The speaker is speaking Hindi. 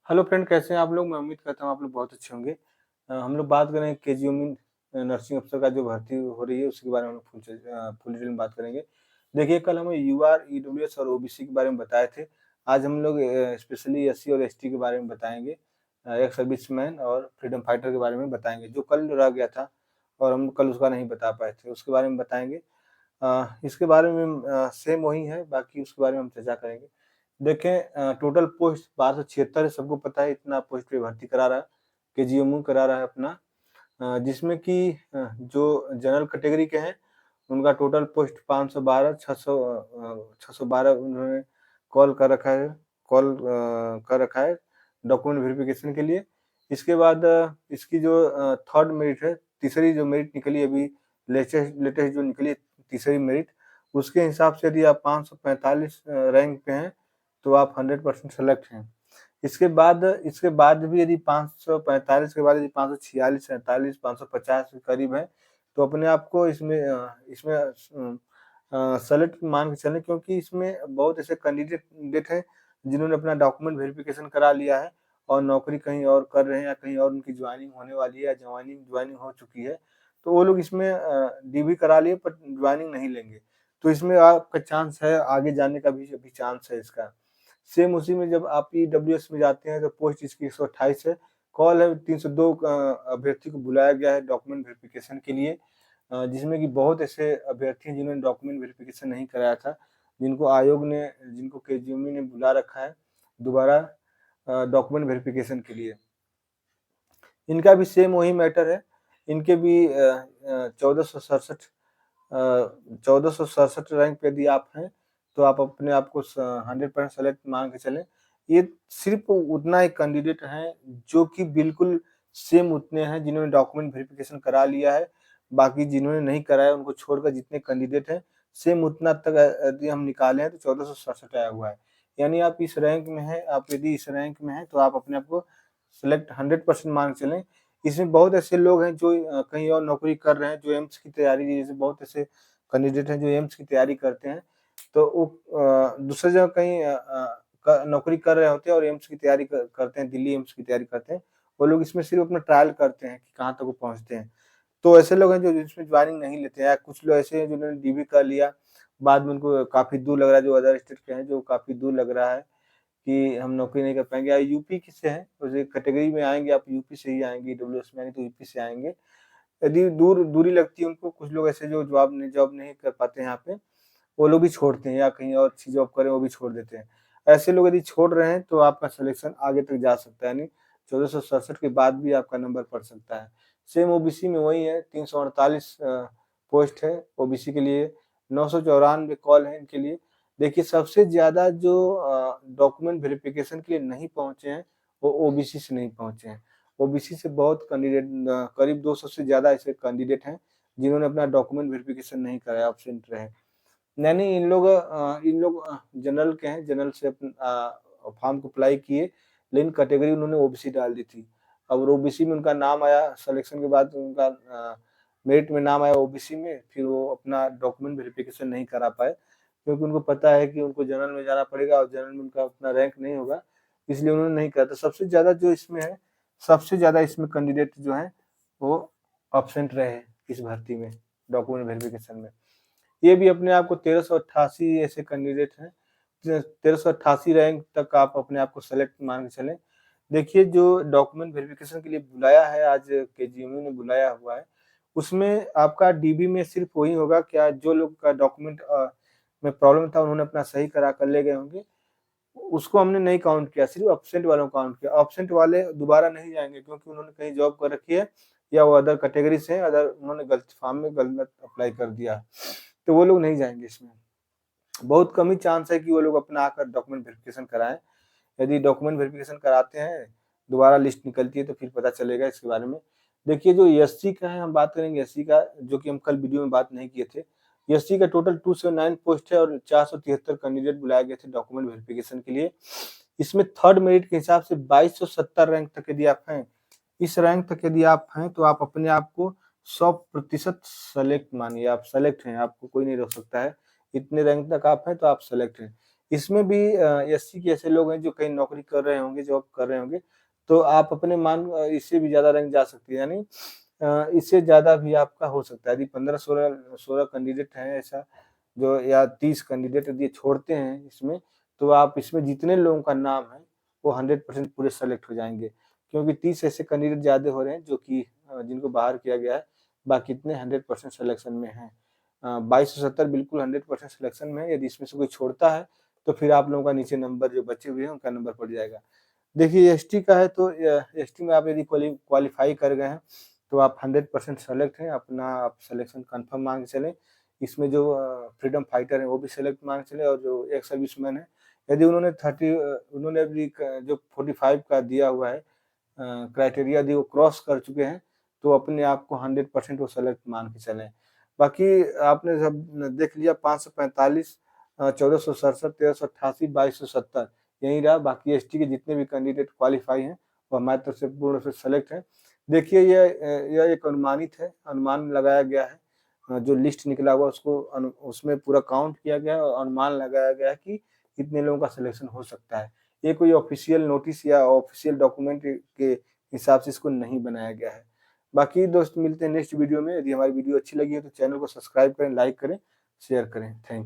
हेलो फ्रेंड, कैसे हैं आप लोग? मैं उम्मीद करता हूँ आप लोग बहुत अच्छे होंगे। हम लोग बात करेंगे केजीएमयू नर्सिंग अफसर का जो भर्ती हो रही है उसके बारे में हम लोग फुल डिटेल में बात करेंगे। देखिए, कल हमें यूआर, ईडब्ल्यूएस और ओबीसी के बारे में बताए थे। आज हम लोग स्पेशली एससी और एसटी के बारे में बताएंगे। एक्स सर्विसमैन और फ्रीडम फाइटर के बारे में बताएंगे, जो कल रह गया था और हम कल उसका नहीं बता पाए थे, उसके बारे में बताएंगे। इसके बारे में सेम वही है, बाकी उसके बारे में हम चर्चा करेंगे। देखें, टोटल पोस्ट 1276 है, सबको पता है इतना पोस्ट पे भर्ती करा रहा है, केजीएमयू करा रहा है अपना। जिसमें कि जो जनरल कैटेगरी के हैं उनका टोटल पोस्ट 512, 612 उन्होंने कॉल कर रखा है, कर रखा है डॉक्यूमेंट वेरिफिकेशन के लिए। इसके बाद इसकी जो थर्ड मेरिट है, तीसरी जो मेरिट निकली अभी, लेटेस्ट लेटेस्ट जो निकली तीसरी मेरिट, उसके हिसाब से यदि आप 545 रैंक पे हैं तो आप 100% सेलेक्ट हैं। इसके बाद भी यदि 545 के बाद यदि 546, 47, 550 के करीब है तो अपने आप को इसमें सेलेक्ट मान के चलें, क्योंकि इसमें बहुत ऐसे कैंडिडेट हैं जिन्होंने अपना डॉक्यूमेंट वेरिफिकेशन करा लिया है और नौकरी कहीं और कर रहे हैं या कहीं और उनकी ज्वाइनिंग होने वाली है या ज्वाइनिंग हो चुकी है, तो वो लोग इसमें डीवी करा लिए पर ज्वाइनिंग नहीं लेंगे। तो इसमें आपका चांस है, आगे जाने का भी अभी चांस है इसका। सेम उसी में जब आप ईडब्ल्यूएस में जाते हैं तो पोस्ट इसकी 128 है, कॉल है 302 अभ्यर्थी को बुलाया गया है डॉक्यूमेंट वेरिफिकेशन के लिए, जिसमें कि बहुत ऐसे अभ्यर्थी हैं जिन्होंने डॉक्यूमेंट वेरिफिकेशन नहीं कराया था, जिनको केजीएमयू ने बुला रखा है दोबारा डॉक्यूमेंट वेरिफिकेशन के लिए। इनका भी सेम वही मैटर है, इनके भी 1467 रैंक पे यदि आप हैं तो आप अपने आप को 100% सेलेक्ट मान के चलें। ये सिर्फ उतना ही कैंडिडेट हैं जो कि बिल्कुल सेम उतने हैं जिन्होंने डॉक्यूमेंट वेरिफिकेशन करा लिया है। बाकी जिन्होंने नहीं कराया उनको छोड़कर जितने कैंडिडेट हैं सेम उतना तक यदि हम निकालें तो 1467 आया हुआ है। यानी आप इस रैंक में हैं, आप यदि इस रैंक में हैं तो आप अपने आप को सेलेक्ट 100% मान के चलें। इसमें बहुत ऐसे लोग हैं जो कहीं और नौकरी कर रहे हैं, जो एम्स की तैयारी, जैसे बहुत ऐसे कैंडिडेट हैं जो एम्स की तैयारी करते हैं, तो वो दूसरी जगह कहीं नौकरी कर रहे होते हैं और एम्स की तैयारी करते हैं, दिल्ली एम्स की तैयारी करते हैं। वो लोग इसमें सिर्फ अपना ट्रायल करते हैं कि कहाँ तक वो पहुँचते हैं। तो ऐसे लोग हैं जो इसमें ज्वाइनिंग नहीं लेते हैं, या कुछ लोग ऐसे हैं जिन्होंने डीवी कर लिया, बाद में उनको काफ़ी दूर लग रहा है, जो अदर स्टेट के हैं, जो काफ़ी दूर लग रहा है कि हम नौकरी नहीं कर पाएँगे, या यूपी की से हैं, उस कैटेगरी में आएँगे, आप यूपी से ही आएँगे, ईडब्ल्यूएस में आएँगे तो यूपी से आएँगे। यदि दूरी लगती है उनको, कुछ लोग ऐसे जो जॉब नहीं कर पाते हैं यहाँ पे, वो लोग भी छोड़ते हैं या कहीं और अच्छी जॉब करें वो भी छोड़ देते हैं। ऐसे लोग यदि छोड़ रहे हैं तो आपका सिलेक्शन आगे तक जा सकता है, यानी 1467 के बाद भी आपका नंबर पड़ सकता है। सेम ओबीसी में वही है, 348 पोस्ट है ओबीसी के लिए, 994 कॉल है इनके लिए। देखिए, सबसे ज़्यादा जो डॉक्यूमेंट वेरिफिकेशन के लिए नहीं पहुँचे हैं, वो ओबीसी से नहीं पहुँचे हैं। ओबीसी से बहुत कैंडिडेट, करीब 200 से ज़्यादा ऐसे कैंडिडेट हैं जिन्होंने अपना डॉक्यूमेंट वेरिफिकेशन नहीं कराया, एब्सेंट रहे। यानी इन लोग जनरल के हैं, जनरल से फॉर्म को अप्लाई किए, लेकिन कैटेगरी उन्होंने ओबीसी डाल दी थी। अब ओबीसी में उनका नाम आया, सिलेक्शन के बाद उनका मेरिट में नाम आया ओबीसी में, फिर वो अपना डॉक्यूमेंट वेरिफिकेशन नहीं करा पाए, क्योंकि उनको पता है कि उनको जनरल में जाना पड़ेगा और जनरल में उनका उतना रैंक नहीं होगा, इसलिए उन्होंने नहीं करा। तो सबसे ज़्यादा इसमें कैंडिडेट जो हैं वो एब्सेंट रहे हैं इस भर्ती में, डॉक्यूमेंट वेरिफिकेशन में। ये भी अपने आप को 1388 ऐसे कैंडिडेट हैं, 1388 रैंक तक आप अपने आप को सेलेक्ट मान के चलें। देखिए, जो डॉक्यूमेंट वेरिफिकेशन के लिए बुलाया है, आज केजीएमयू ने बुलाया हुआ है, उसमें आपका डीबी में सिर्फ वही होगा, क्या जो लोग का डॉक्यूमेंट में प्रॉब्लम था उन्होंने अपना सही करा कर ले गए होंगे, उसको हमने नहीं काउंट किया, सिर्फ एब्सेंट वालों को काउंट किया। एब्सेंट वाले दोबारा नहीं जाएँगे क्योंकि उन्होंने कहीं जॉब कर रखी है या वो अदर कैटेगरी से हैं, उन्होंने गलत फॉर्म में गलत अप्लाई कर दिया, तो वो लोग नहीं जाएँगे इसमें। बहुत कम ही चांस है कि वो लोग अपना आकर डॉक्यूमेंट वेरिफिकेशन कराएँ। यदि डॉक्यूमेंट वेरिफिकेशन कराते हैं, दोबारा लिस्ट निकलती है तो फिर पता चलेगा इसके बारे में। देखिए, जो एससी का है, हम बात करेंगे एससी का, जो कि हम कल वीडियो में बात नहीं किए थे। एससी का टोटल 279 पोस्ट है और 473 कैंडिडेट बुलाए गए थे डॉक्यूमेंट वेरिफिकेशन के लिए। इसमें थर्ड मेरिट के हिसाब से 2270 रैंक तक यदि आप हैं, इस रैंक तक यदि आप हैं तो आप अपने आप को 100% सेलेक्ट मानिए, आप सेलेक्ट हैं, आपको कोई नहीं रोक सकता है। इतने रैंक तक आप हैं तो आप सेलेक्ट हैं। इसमें भी एससी के ऐसे लोग हैं जो कहीं नौकरी कर रहे होंगे, जॉब कर रहे होंगे, तो आप अपने इससे भी ज़्यादा रैंक जा सकती है, यानी इससे ज़्यादा भी आपका हो सकता है। यदि 15-16 कैंडिडेट हैं ऐसा जो, या 30 कैंडिडेट यदि छोड़ते हैं इसमें, तो आप इसमें जितने लोगों का नाम है, वो 100% पूरे सेलेक्ट हो जाएँगे। क्योंकि 30 ऐसे कैंडिडेट ज़्यादा हो रहे हैं जो कि जिनको बाहर किया गया है, बाकी इतने 100% सिलेक्शन में हैं। 2270 बिल्कुल 100% सिलेक्शन में है, यदि इसमें से कोई छोड़ता है, तो फिर आप लोगों का नीचे नंबर जो बचे हुए हैं, उनका नंबर पड़ जाएगा। देखिए एसटी का है, तो एसटी में आप यदि क्वालीफाई कर गए हैं, तो आप 100% सेलेक्ट हैं, अपना आप सिलेक्शन कन्फर्म मान के चलें। इसमें जो फ्रीडम फाइटर हैं, वो भी सेलेक्ट मान के चलें, और जो एक्स सर्विसमैन हैं, यदि उन्होंने अभी जो 45 का दिया हुआ है क्राइटेरिया, यदि वो क्रॉस कर चुके हैं, तो अपने आप को 100% वो सेलेक्ट मान के चलें। बाकी आपने जब देख लिया 545 1467 1388 2270 यही रहा। बाकी एसटी के जितने भी कैंडिडेट क्वालीफाई हैं, वो हमारी तरफ से पूर्ण रूप से सेलेक्ट हैं। देखिए यह एक अनुमानित है, अनुमान लगाया गया है। जो लिस्ट निकला हुआ उसको उसमें पूरा काउंट किया गया है और अनुमान लगाया गया है कि कितने लोगों का सिलेक्शन हो सकता है। ये कोई ऑफ़िशियल नोटिस या ऑफ़िशियल डॉक्यूमेंट के हिसाब से इसको नहीं बनाया गया है। बाकी दोस्त मिलते हैं नेक्स्ट वीडियो में। यदि हमारी वीडियो अच्छी लगी है तो चैनल को सब्सक्राइब करें, लाइक करें, शेयर करें। थैंक